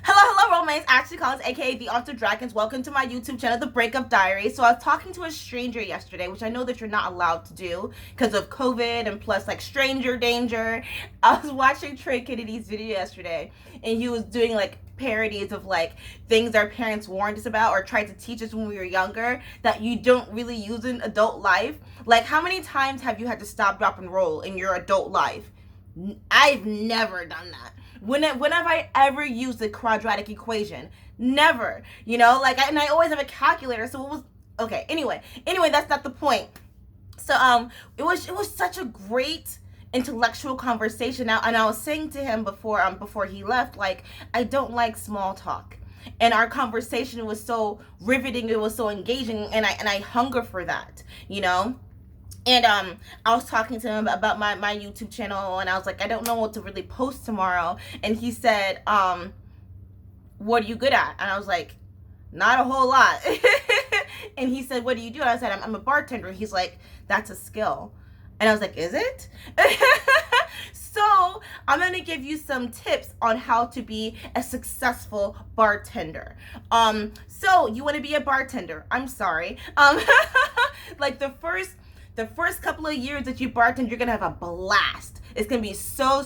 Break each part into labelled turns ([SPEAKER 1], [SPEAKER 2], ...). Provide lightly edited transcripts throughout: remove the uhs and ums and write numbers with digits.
[SPEAKER 1] Hello, romance, Ashley Collins, aka the Aunt of Dragons. Welcome to my YouTube channel, The Breakup Diaries. So I was talking to a stranger yesterday, which I know that you're not allowed to do because of COVID and plus like stranger danger. I was watching Trey Kennedy's video yesterday, and he was doing like parodies of like things our parents warned us about or tried to teach us when we were younger that you don't really use in adult life. Like, how many times have you had to stop, drop, and roll in your adult life? I've never done that. When have I ever used the quadratic equation? Never. And I always have a calculator, so it was okay. Anyway, that's not the point. So it was such a great intellectual conversation now, and I was saying to him before he left, like, I don't like small talk. And our conversation was so riveting, it was so engaging, and I hunger for that, And I was talking to him about my YouTube channel, and I was like, I don't know what to really post tomorrow. And he said, what are you good at? And I was like, not a whole lot. And he said, what do you do? And I said, I'm a bartender. He's like, that's a skill. And I was like, is it? So I'm going to give you some tips on how to be a successful bartender. So you want to be a bartender? I'm sorry. Like the first couple of years that you bartend, you're gonna have a blast. It's gonna be so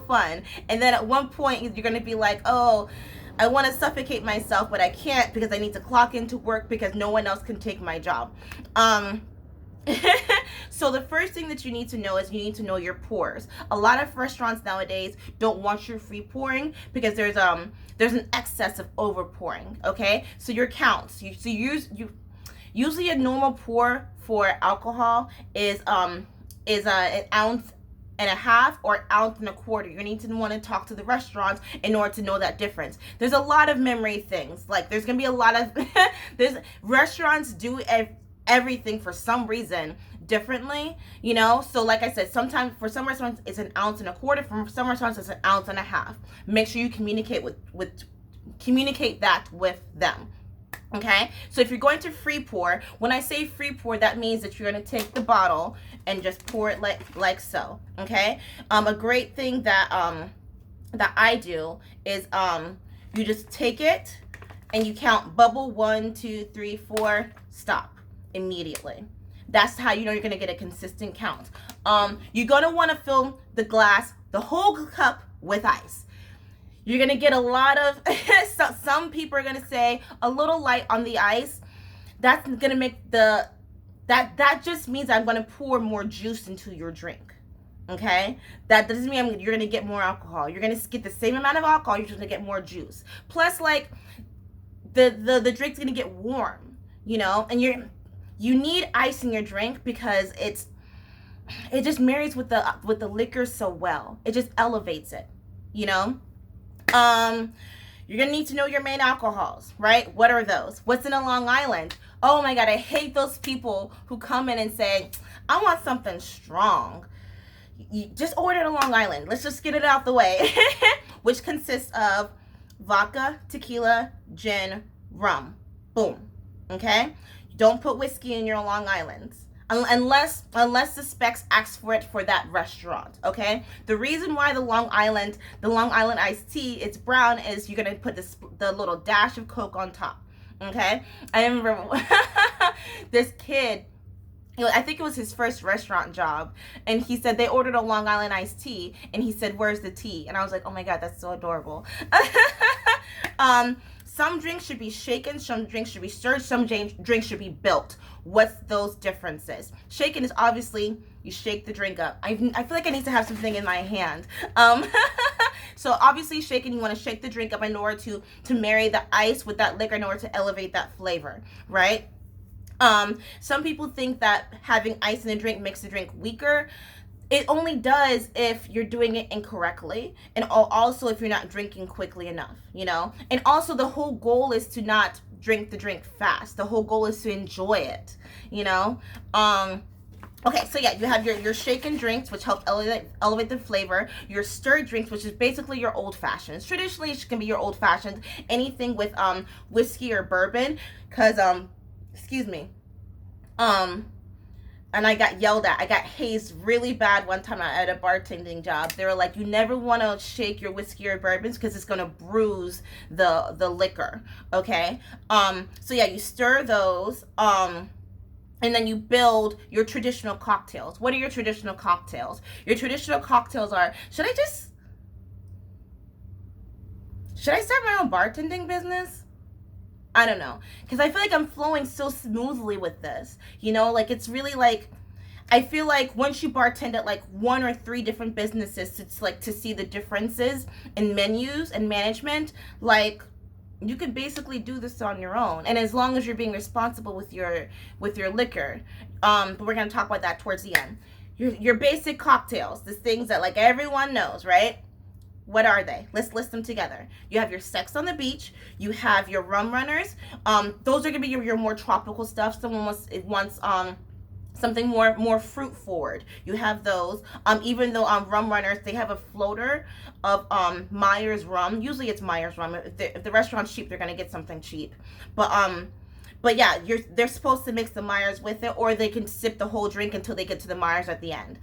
[SPEAKER 1] fun. And then at one point, you're gonna be like, oh, I want to suffocate myself, but I can't because I need to clock into work because no one else can take my job. So the first thing that you need to know is you need to know your pours. A lot of restaurants nowadays don't want you free pouring because there's an excess of over pouring. Okay, so your counts. Usually a normal pour for alcohol is an ounce and a half or an ounce and a quarter. You need to want to talk to the restaurants in order to know that difference. There's a lot of memory things. Like, there's gonna be a lot of there's restaurants do everything for some reason differently, so like I said, sometimes for some restaurants it's an ounce and a quarter, for some restaurants it's an ounce and a half. Make sure you communicate that with them. Okay, so if you're going to free pour, when I say free pour, that means that you're going to take the bottle and just pour it like so. Okay, a great thing that I do is you just take it and you count bubble 1, 2, 3, 4, stop immediately. That's how you know you're going to get a consistent count. You're going to want to fill the glass, the whole cup, with ice. You're going to get a lot of, some people are going to say a little light on the ice. That's going to make that just means I'm going to pour more juice into your drink. Okay? That doesn't mean you're going to get more alcohol. You're going to get the same amount of alcohol, you're just going to get more juice. Plus, like, the drink's going to get warm, and you need ice in your drink because it just marries with the liquor so well. It just elevates it, You're gonna need to know your main alcohols, right? What are those? What's in a Long Island? Oh my God, I hate those people who come in and say, I want something strong. You just order a Long Island. Let's just get it out the way. Which consists of vodka, tequila, gin, rum. Boom. Okay? Don't put whiskey in your Long Islands. Unless the specs ask for it for that restaurant, okay? The reason why the Long Island iced tea, it's brown, is you're gonna put the little dash of Coke on top, okay? I remember this kid, I think it was his first restaurant job, and he said they ordered a Long Island iced tea, and he said, where's the tea? And I was like, oh my God, that's so adorable. Some drinks should be shaken, some drinks should be stirred, some drinks should be built. What's those differences? Shaken is obviously you shake the drink up. I feel like I need to have something in my hand. So obviously shaken, you want to shake the drink up in order to marry the ice with that liquor in order to elevate that flavor, right? Some people think that having ice in a drink makes the drink weaker. It only does if you're doing it incorrectly, and also if you're not drinking quickly enough, And also the whole goal is to not drink the drink fast. The whole goal is to enjoy it, Okay, so yeah, you have your shaken drinks, which help elevate the flavor. Your stirred drinks, which is basically your old fashions. Traditionally, it can be your old fashions. Anything with whiskey or bourbon, because excuse me, and I got yelled at. I got hazed really bad one time at a bartending job. They were like, "You never want to shake your whiskey or bourbons because it's gonna bruise the liquor." Okay. So yeah, you stir those. And then you build your traditional cocktails. What are your traditional cocktails? Your traditional cocktails are. Should I start my own bartending business? I don't know, because I feel like I'm flowing so smoothly with this. You know, like it's really like I feel like once you bartend at like one or three different businesses, it's like to see the differences in menus and management. Like you could basically do this on your own, and as long as you're being responsible with your liquor. But we're gonna talk about that towards the end. Your basic cocktails, the things that like everyone knows, right? What are they? Let's list them together. You have your Sex on the Beach. You have your Rum Runners. Those are gonna be your more tropical stuff. Someone wants something more fruit forward. You have those. Even though Rum Runners, they have a floater of Myers rum. Usually it's Myers rum. If the restaurant's cheap, they're gonna get something cheap. But yeah, they're supposed to mix the Myers with it, or they can sip the whole drink until they get to the Myers at the end.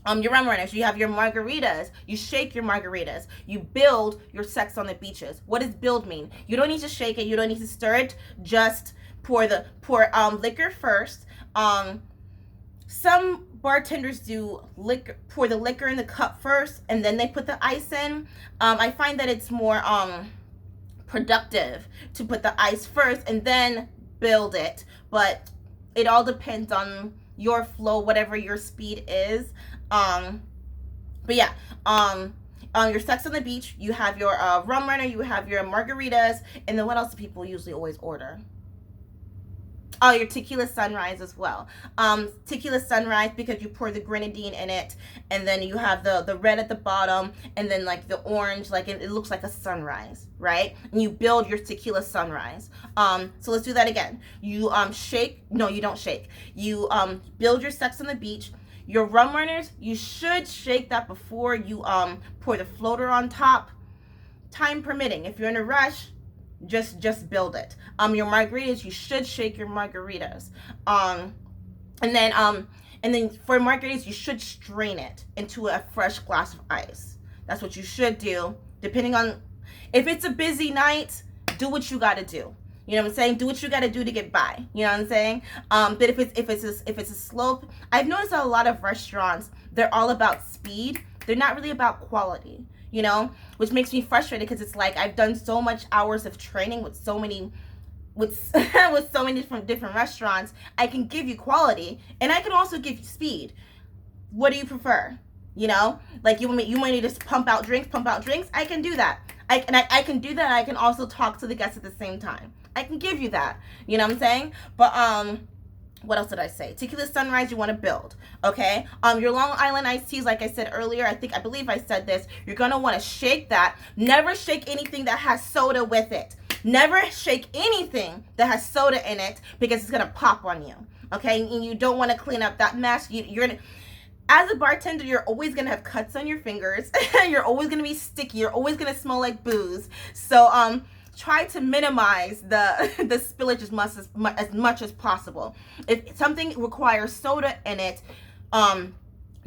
[SPEAKER 1] Your Rum Runners, you have your margaritas. You shake your margaritas. You build your Sex on the Beaches. What does build mean? You don't need to shake it. You don't need to stir it. Just pour liquor first. Some bartenders do pour the liquor in the cup first, and then they put the ice in. I find that it's more productive to put the ice first and then build it. But it all depends on your flow, whatever your speed is. But yeah, your Sex on the Beach, you have your Rum Runner, you have your margaritas, and then what else do people usually always order? Oh, your Tequila Sunrise as well. Tequila Sunrise, because you pour the grenadine in it, and then you have the red at the bottom, and then like the orange, like it looks like a sunrise, right? And you build your Tequila Sunrise. So let's do that again. You no, you don't shake. You build your Sex on the Beach. Your Rum Runners, you should shake that before you pour the floater on top. Time permitting. If you're in a rush, just build it. Your margaritas, you should shake your margaritas. And then for margaritas, you should strain it into a fresh glass of ice. That's what you should do. Depending on if it's a busy night, do what you got to do. You know what I'm saying? Do what you got to do to get by. You know what I'm saying? But if it's a slope, I've noticed that a lot of restaurants, they're all about speed. They're not really about quality. You know, which makes me frustrated because it's like I've done so much hours of training with so many with so many different restaurants. I can give you quality, and I can also give you speed. What do you prefer? You know, like you might need to pump out drinks. I can do that. I can do that. And I can also talk to the guests at the same time. I can give you that. You know what I'm saying? But what else did I say? Tequila Sunrise, you want to build, okay? Your Long Island iced teas, like I said earlier, I believe I said this. You're gonna want to shake that. Never shake anything that has soda with it. Never shake anything that has soda in it because it's gonna pop on you, okay? And you don't want to clean up that mess. You're gonna, as a bartender, you're always gonna have cuts on your fingers. You're always gonna be sticky. You're always gonna smell like booze. So try to minimize the spillage as much as possible. If something requires soda in it,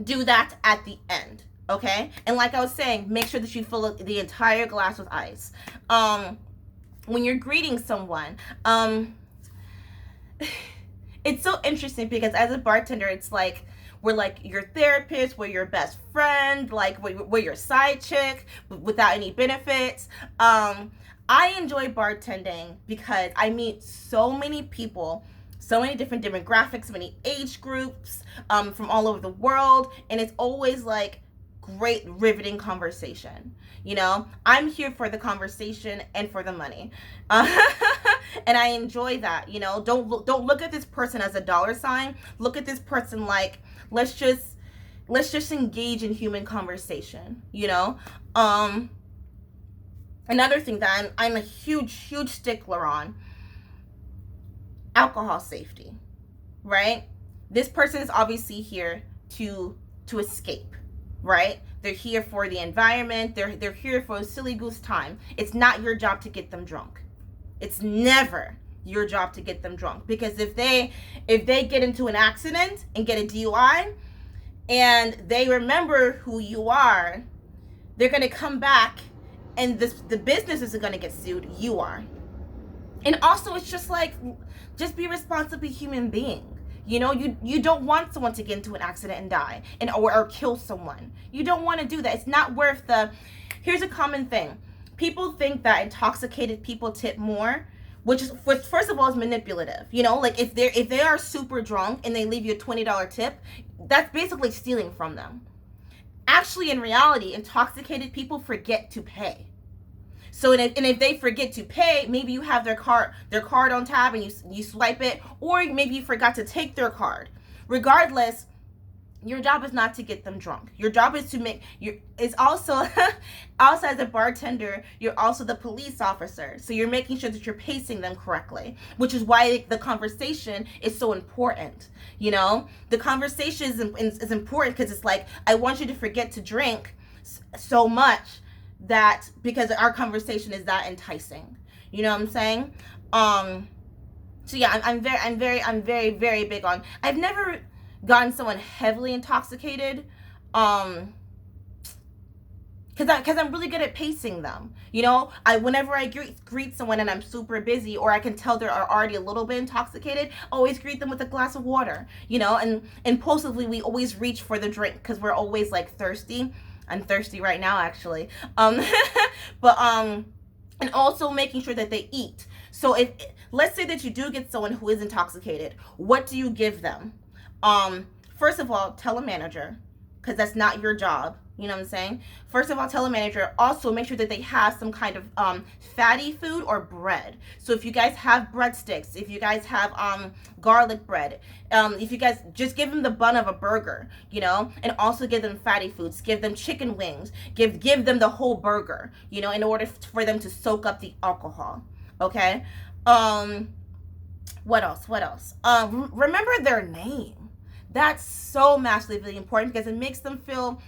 [SPEAKER 1] do that at the end, okay? And like I was saying, make sure that you fill the entire glass with ice. When you're greeting someone, it's so interesting because as a bartender, it's like we're like your therapist, we're your best friend, like we're your side chick without any benefits. I enjoy bartending because I meet so many people, so many different demographics, so many age groups from all over the world, and it's always like great riveting conversation. You know, I'm here for the conversation and for the money. And I enjoy that. You know, don't look at this person as a dollar sign. Look at this person like let's just engage in human conversation, you know? Another thing that I'm a huge stickler on, alcohol safety, right? This person is obviously here to escape, right? They're here for the environment. They're here for a silly goose time. It's not your job to get them drunk. It's never your job to get them drunk. Because if they get into an accident and get a DUI and they remember who you are, they're going to come back and the business isn't going to get sued. You are. And also, it's just like, just be a responsible human being. You know, you don't want someone to get into an accident and die or kill someone. You don't want to do that. It's not worth here's a common thing. People think that intoxicated people tip more, which first of all is manipulative. You know, like if they are super drunk and they leave you a $20 tip, that's basically stealing from them. Actually, in reality, intoxicated people forget to pay. So if they forget to pay, maybe you have their card on tab and you swipe it, or maybe you forgot to take their card. Regardless, your job is not to get them drunk. Your job is to make it's also also as a bartender, you're also the police officer. So you're making sure that you're pacing them correctly, which is why the conversation is so important. You know, the conversation is important because it's like, I want you to forget to drink so much that because our conversation is that enticing. You know what I'm saying? So yeah, I'm very big on, I've never gotten someone heavily intoxicated because I'm really good at pacing them. You know, whenever I greet someone and I'm super busy, or I can tell they're already a little bit intoxicated, always greet them with a glass of water. You know, and impulsively we always reach for the drink because we're always like thirsty. I'm thirsty right now, actually. And also making sure that they eat. So let's say that you do get someone who is intoxicated, what do you give them? First of all, tell a manager, because that's not your job. You know what I'm saying? First of all, tell a manager. Also, make sure that they have some kind of fatty food or bread. So if you guys have breadsticks, if you guys have garlic bread, if you guys just give them the bun of a burger, you know, and also give them fatty foods. Give them chicken wings. Give them the whole burger, you know, in order for them to soak up the alcohol. Okay. What else? Remember their name. That's so massively important because it makes them feel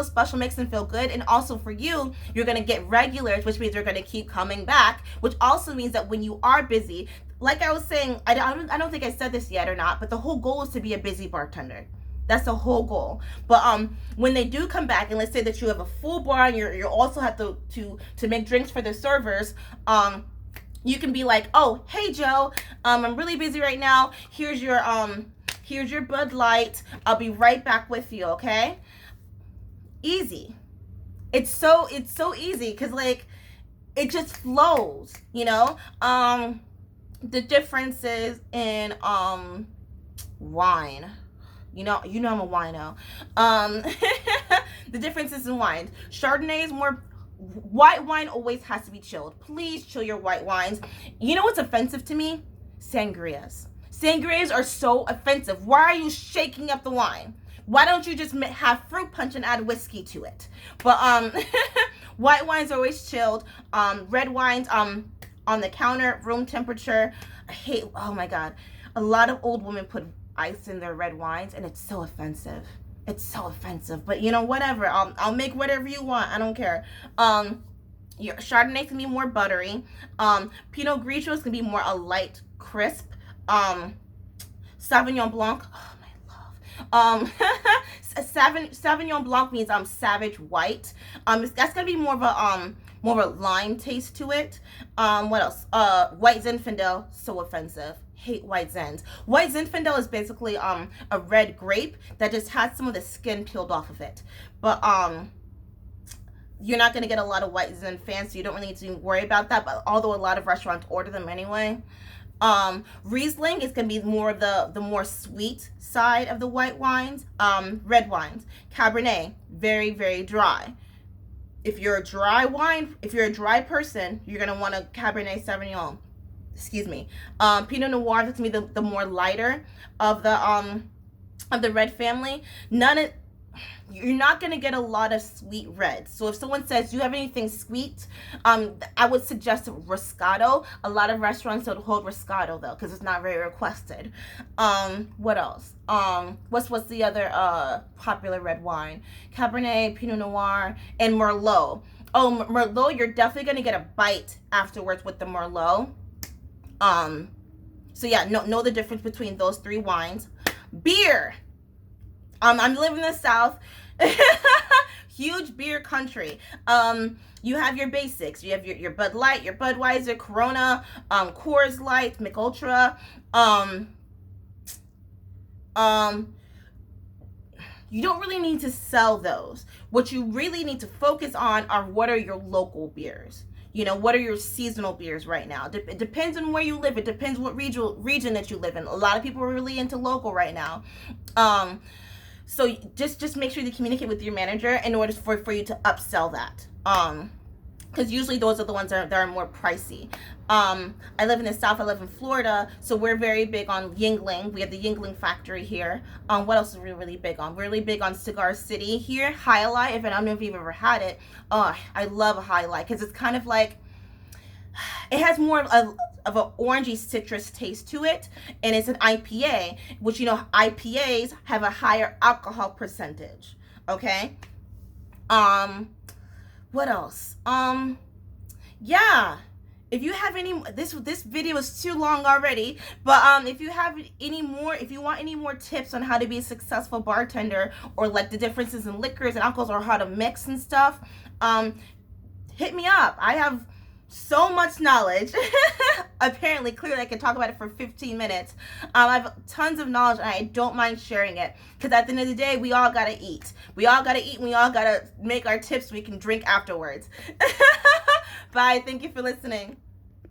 [SPEAKER 1] special, makes them feel good. And also for you, you're going to get regulars, which means they're going to keep coming back, which also means that when you are busy, like I was saying, I don't think I said this yet or not, but the whole goal is to be a busy bartender. That's the whole goal. But when they do come back, and let's say that you have a full bar and you also have to make drinks for the servers, you can be like, oh, hey Joe, I'm really busy right now. Here's your Bud Light. I'll be right back with you, okay? Easy. It's so easy because like it just flows, you know? The differences in wine. You know I'm a wino. The differences in wines. Chardonnay is more, white wine always has to be chilled. Please chill your white wines. You know what's offensive to me? Sangrias. Sangrias are so offensive. Why are you shaking up the wine? Why don't you just have fruit punch and add whiskey to it? But white wines are always chilled. Red wines on the counter, room temperature. I hate, oh my God. A lot of old women put ice in their red wines and it's so offensive. It's so offensive. But you know, whatever. I'll make whatever you want. I don't care. Your Chardonnay can be more buttery. Pinot Grigio is gonna be more a light crisp. Sauvignon Blanc, oh my love. Sauvignon Blanc means savage white. That's gonna be more of a lime taste to it. What else? White Zinfandel, so offensive. Hate white Zins. White Zinfandel is basically a red grape that just has some of the skin peeled off of it. But you're not gonna get a lot of white Zin fans, so you don't really need to worry about that. But although a lot of restaurants order them anyway. Riesling is going to be more of the more sweet side of the white wines. Red wines. Cabernet, very, very dry. If you're a dry person, you're going to want a Cabernet Sauvignon. Excuse me. Pinot Noir, that's going to be the more lighter of the red family. You're not going to get a lot of sweet reds. So if someone says, do you have anything sweet? I would suggest Roscato. A lot of restaurants don't hold Roscato though, because it's not very requested. What else? What's the other popular red wine? Cabernet, Pinot Noir, and Merlot. Oh, Merlot, you're definitely going to get a bite afterwards with the Merlot. So yeah, know the difference between those three wines. Beer. I'm living in the South. Huge beer country. You have your basics. You have your Bud Light, your Budweiser, Corona, Coors Light, Mick Ultra. You don't really need to sell those. What you really need to focus on are what are your local beers. What are your seasonal beers right now? It depends on where you live. It depends what region that you live in. A lot of people are really into local right now. So just make sure you communicate with your manager in order for you to upsell that. Because usually those are the ones that are more pricey. I live in the South. I live in Florida, so we're very big on Yingling. We have the Yingling factory here. What else are we really big on? We're really big on Cigar City here. High Life. I don't know if you've ever had it. I love a High Life because it's kind of like, it has more of an orangey citrus taste to it, and it's an IPA, which IPAs have a higher alcohol percentage. Okay. What else? Yeah. If you have any, this video is too long already, but if you want any more tips on how to be a successful bartender, or like the differences in liquors and alcohols, or how to mix and stuff, hit me up. I have so much knowledge. Apparently, clearly I can talk about it for 15 minutes. I have tons of knowledge, and I don't mind sharing it, because at the end of the day, we all gotta eat. We all gotta eat, and we all gotta make our tips so we can drink afterwards. Bye. Thank you for listening.